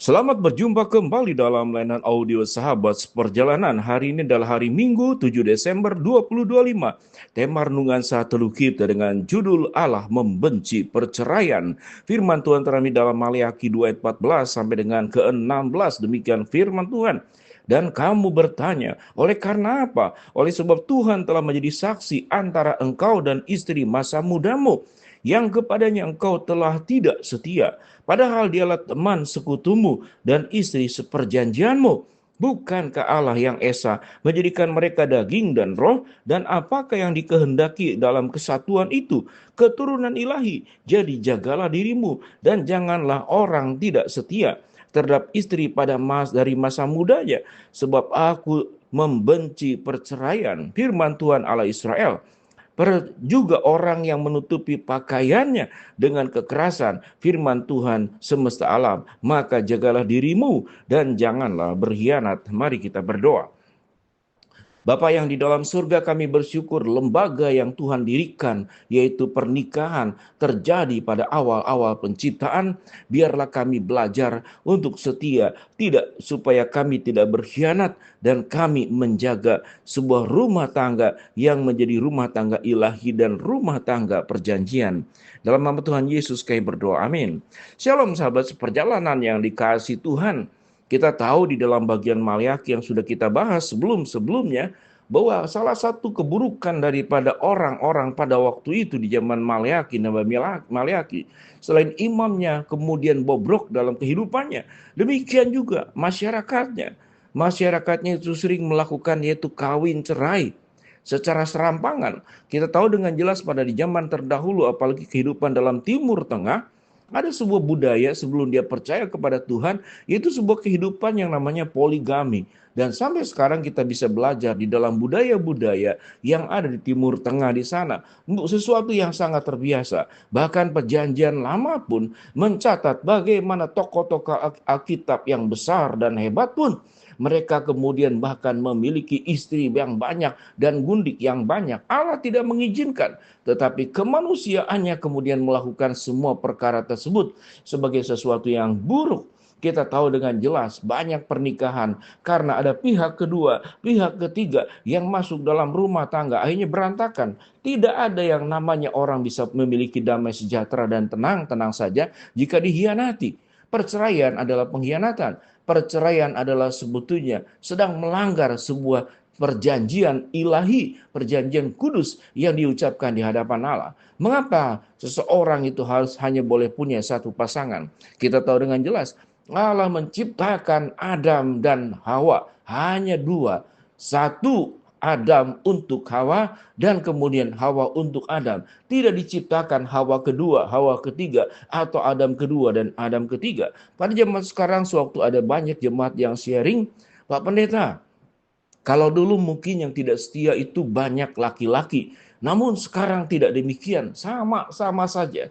Selamat berjumpa kembali dalam layanan audio Sahabat Seperjalanan. Hari ini adalah hari Minggu 7 Desember 2025. Tema renungan saat teduh kita dengan judul Allah membenci perceraian. Firman Tuhan terambil dalam Maleakhi 2 ayat 14 sampai dengan ke-16. Demikian firman Tuhan. Dan kamu bertanya, oleh karena apa? Oleh sebab Tuhan telah menjadi saksi antara engkau dan istri masa mudamu, yang kepadanya engkau telah tidak setia. Padahal dialah teman sekutumu dan istri seperjanjianmu. Bukankah Allah yang esa menjadikan mereka daging dan roh? Dan apakah yang dikehendaki dalam kesatuan itu? Keturunan ilahi. Jadi jagalah dirimu dan janganlah orang tidak setia terhadap istri dari masa mudanya. Sebab aku membenci perceraian. Firman Tuhan Allah Israel. Juga orang yang menutupi pakaiannya dengan kekerasan, firman Tuhan semesta alam, maka jagalah dirimu dan janganlah berkhianat. Mari kita berdoa. Bapa yang di dalam surga, kami bersyukur lembaga yang Tuhan dirikan, yaitu pernikahan, terjadi pada awal-awal penciptaan. Biarlah kami belajar untuk setia, tidak supaya kami tidak berkhianat, dan kami menjaga sebuah rumah tangga yang menjadi rumah tangga ilahi dan rumah tangga perjanjian. Dalam nama Tuhan Yesus kami berdoa, amin. Shalom sahabat seperjalanan yang dikasihi Tuhan. Kita tahu di dalam bagian Maleakhi yang sudah kita bahas sebelumnya, bahwa salah satu keburukan daripada orang-orang pada waktu itu di zaman Maleakhi, selain imamnya kemudian bobrok dalam kehidupannya, demikian juga masyarakatnya. Masyarakatnya itu sering melakukan yaitu kawin cerai secara serampangan. Kita tahu dengan jelas pada di zaman terdahulu, apalagi kehidupan dalam Timur Tengah, ada sebuah budaya sebelum dia percaya kepada Tuhan, yaitu sebuah kehidupan yang namanya poligami. Dan sampai sekarang kita bisa belajar di dalam budaya-budaya yang ada di Timur Tengah di sana. Sesuatu yang sangat terbiasa. Bahkan perjanjian lama pun mencatat bagaimana tokoh-tokoh Alkitab yang besar dan hebat pun mereka kemudian bahkan memiliki istri yang banyak dan gundik yang banyak. Allah tidak mengizinkan, tetapi kemanusiaannya kemudian melakukan semua perkara tersebut sebagai sesuatu yang buruk. Kita tahu dengan jelas banyak pernikahan karena ada pihak kedua, pihak ketiga yang masuk dalam rumah tangga, akhirnya berantakan. Tidak ada yang namanya orang bisa memiliki damai sejahtera dan tenang-tenang saja jika dihianati. Perceraian adalah pengkhianatan. Perceraian adalah sebetulnya sedang melanggar sebuah perjanjian ilahi, perjanjian kudus yang diucapkan di hadapan Allah. Mengapa seseorang itu harus hanya boleh punya satu pasangan? Kita tahu dengan jelas, Allah menciptakan Adam dan Hawa hanya dua. Satu Adam untuk Hawa dan kemudian Hawa untuk Adam. Tidak diciptakan Hawa kedua, Hawa ketiga, atau Adam kedua dan Adam ketiga. Pada zaman sekarang sewaktu ada banyak jemaat yang sharing, Pak Pendeta, kalau dulu mungkin yang tidak setia itu banyak laki-laki. Namun sekarang tidak demikian, sama-sama saja.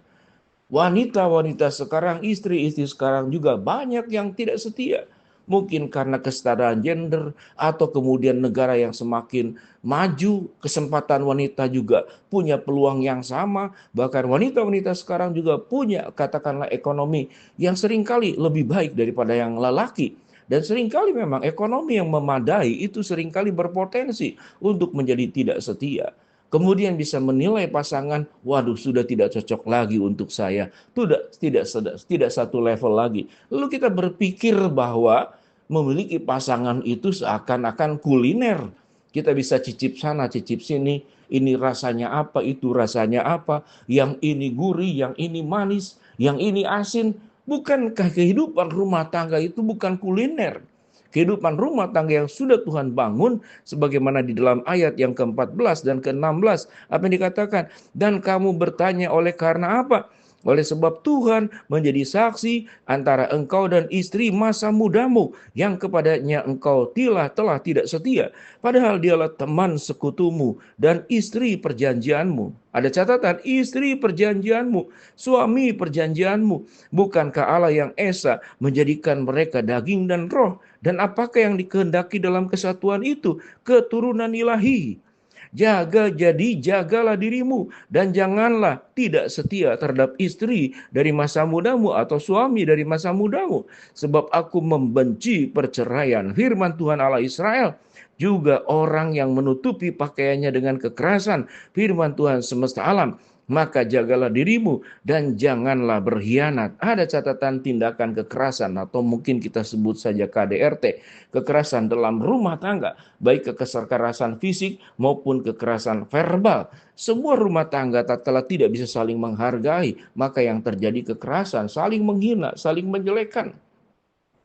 Wanita-wanita sekarang, istri-istri sekarang juga banyak yang tidak setia. Mungkin karena kesetaraan gender atau kemudian negara yang semakin maju, kesempatan wanita juga punya peluang yang sama. Bahkan wanita-wanita sekarang juga punya katakanlah ekonomi yang seringkali lebih baik daripada yang lelaki. Dan seringkali memang ekonomi yang memadai itu seringkali berpotensi untuk menjadi tidak setia. Kemudian bisa menilai pasangan, waduh sudah tidak cocok lagi untuk saya, tidak satu level lagi. Lalu kita berpikir bahwa memiliki pasangan itu seakan-akan kuliner. Kita bisa cicip sana, cicip sini, ini rasanya apa, itu rasanya apa, yang ini gurih, yang ini manis, yang ini asin. Bukankah kehidupan rumah tangga itu bukan kuliner? Kehidupan rumah tangga yang sudah Tuhan bangun, sebagaimana di dalam ayat yang ke-14 dan ke-16, apa yang dikatakan? Dan kamu bertanya oleh karena apa? Oleh sebab Tuhan menjadi saksi antara engkau dan istri masa mudamu, yang kepadanya engkau telah tidak setia. Padahal dialah teman sekutumu dan istri perjanjianmu. Ada catatan, istri perjanjianmu, suami perjanjianmu. Bukankah Allah yang esa menjadikan mereka daging dan roh? Dan apakah yang dikehendaki dalam kesatuan itu? Keturunan ilahi. Jagalah dirimu dan janganlah tidak setia terhadap istri dari masa mudamu atau suami dari masa mudamu. Sebab aku membenci perceraian. Firman Tuhan Allah Israel. Juga orang yang menutupi pakaiannya dengan kekerasan. Firman Tuhan semesta alam. Maka jagalah dirimu dan janganlah berkhianat. Ada catatan tindakan kekerasan atau mungkin kita sebut saja KDRT. Kekerasan dalam rumah tangga. Baik kekerasan fisik maupun kekerasan verbal. Sebuah rumah tangga tatkala tidak bisa saling menghargai. Maka yang terjadi kekerasan, saling menghina, saling menjelekkan,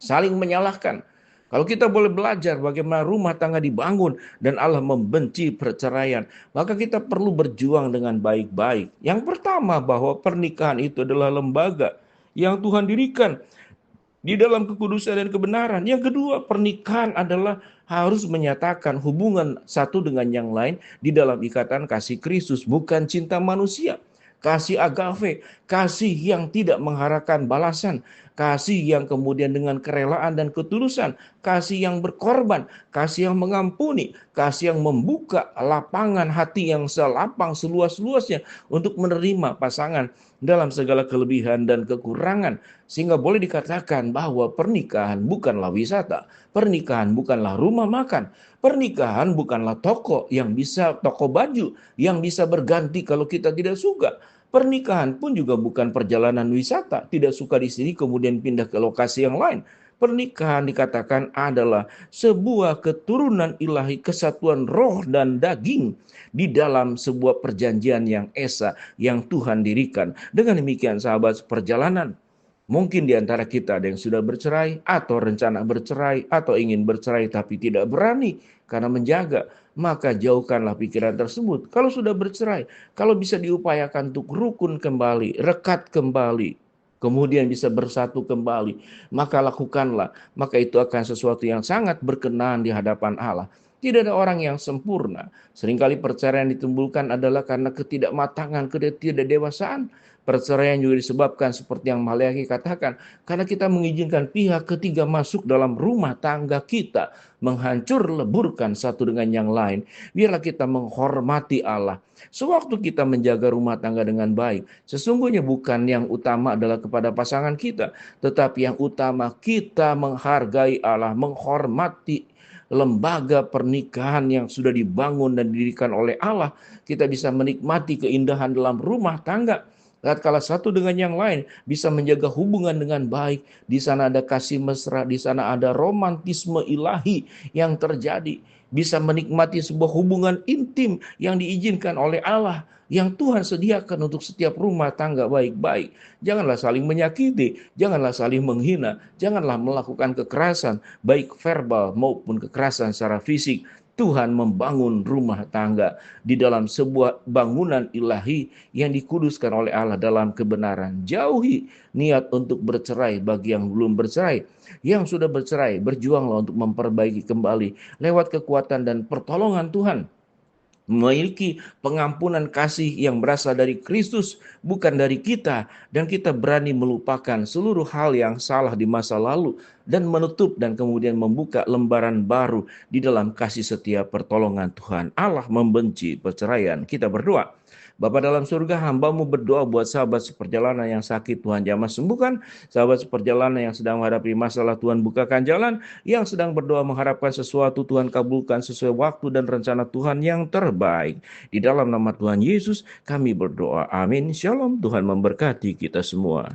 saling menyalahkan. Kalau kita boleh belajar bagaimana rumah tangga dibangun dan Allah membenci perceraian, maka kita perlu berjuang dengan baik-baik. Yang pertama, bahwa pernikahan itu adalah lembaga yang Tuhan dirikan di dalam kekudusan dan kebenaran. Yang kedua, pernikahan adalah harus menyatakan hubungan satu dengan yang lain di dalam ikatan kasih Kristus, bukan cinta manusia. Kasih agape, kasih yang tidak mengharapkan balasan, kasih yang kemudian dengan kerelaan dan ketulusan, kasih yang berkorban, kasih yang mengampuni, kasih yang membuka lapangan hati yang selapang seluas-luasnya untuk menerima pasangan dalam segala kelebihan dan kekurangan. Sehingga boleh dikatakan bahwa pernikahan bukanlah wisata, pernikahan bukanlah rumah makan, pernikahan bukanlah toko baju yang bisa berganti kalau kita tidak suka. Pernikahan pun juga bukan perjalanan wisata, tidak suka di sini kemudian pindah ke lokasi yang lain. Pernikahan dikatakan adalah sebuah keturunan ilahi, kesatuan roh dan daging di dalam sebuah perjanjian yang esa yang Tuhan dirikan. Dengan demikian sahabat perjalanan, mungkin di antara kita ada yang sudah bercerai atau rencana bercerai atau ingin bercerai tapi tidak berani karena menjaga. Maka jauhkanlah pikiran tersebut. Kalau sudah bercerai, kalau bisa diupayakan untuk rukun kembali, rekat kembali, kemudian bisa bersatu kembali, maka lakukanlah. Maka itu akan sesuatu yang sangat berkenan di hadapan Allah. Tidak ada orang yang sempurna. Seringkali perceraian ditimbulkan adalah karena ketidakmatangan, ketidakdewasaan. Perceraian juga disebabkan seperti yang Maleakhi katakan, karena kita mengizinkan pihak ketiga masuk dalam rumah tangga kita, menghancur leburkan satu dengan yang lain. Biarlah kita menghormati Allah. Sewaktu kita menjaga rumah tangga dengan baik, sesungguhnya bukan yang utama adalah kepada pasangan kita, tetapi yang utama kita menghargai Allah, menghormati lembaga pernikahan yang sudah dibangun dan didirikan oleh Allah. Kita bisa menikmati keindahan dalam rumah tangga. Tatkala satu dengan yang lain bisa menjaga hubungan dengan baik, di sana ada kasih mesra, di sana ada romantisme ilahi yang terjadi. Bisa menikmati sebuah hubungan intim yang diizinkan oleh Allah, yang Tuhan sediakan untuk setiap rumah tangga baik-baik. Janganlah saling menyakiti, janganlah saling menghina, janganlah melakukan kekerasan, baik verbal maupun kekerasan secara fisik. Tuhan membangun rumah tangga di dalam sebuah bangunan ilahi yang dikuduskan oleh Allah dalam kebenaran. Jauhi niat untuk bercerai bagi yang belum bercerai. Yang sudah bercerai, berjuanglah untuk memperbaiki kembali lewat kekuatan dan pertolongan Tuhan. Memiliki pengampunan kasih yang berasal dari Kristus, bukan dari kita, dan kita berani melupakan seluruh hal yang salah di masa lalu dan menutup dan kemudian membuka lembaran baru di dalam kasih setia pertolongan Tuhan. Allah membenci perceraian. Kita berdoa. Bapa dalam surga, hamba-Mu berdoa buat sahabat seperjalanan yang sakit, Tuhan jamah sembuhkan. Sahabat seperjalanan yang sedang menghadapi masalah, Tuhan bukakan jalan. Yang sedang berdoa mengharapkan sesuatu, Tuhan kabulkan sesuai waktu dan rencana Tuhan yang terbaik. Di dalam nama Tuhan Yesus kami berdoa. Amin. Shalom. Tuhan memberkati kita semua.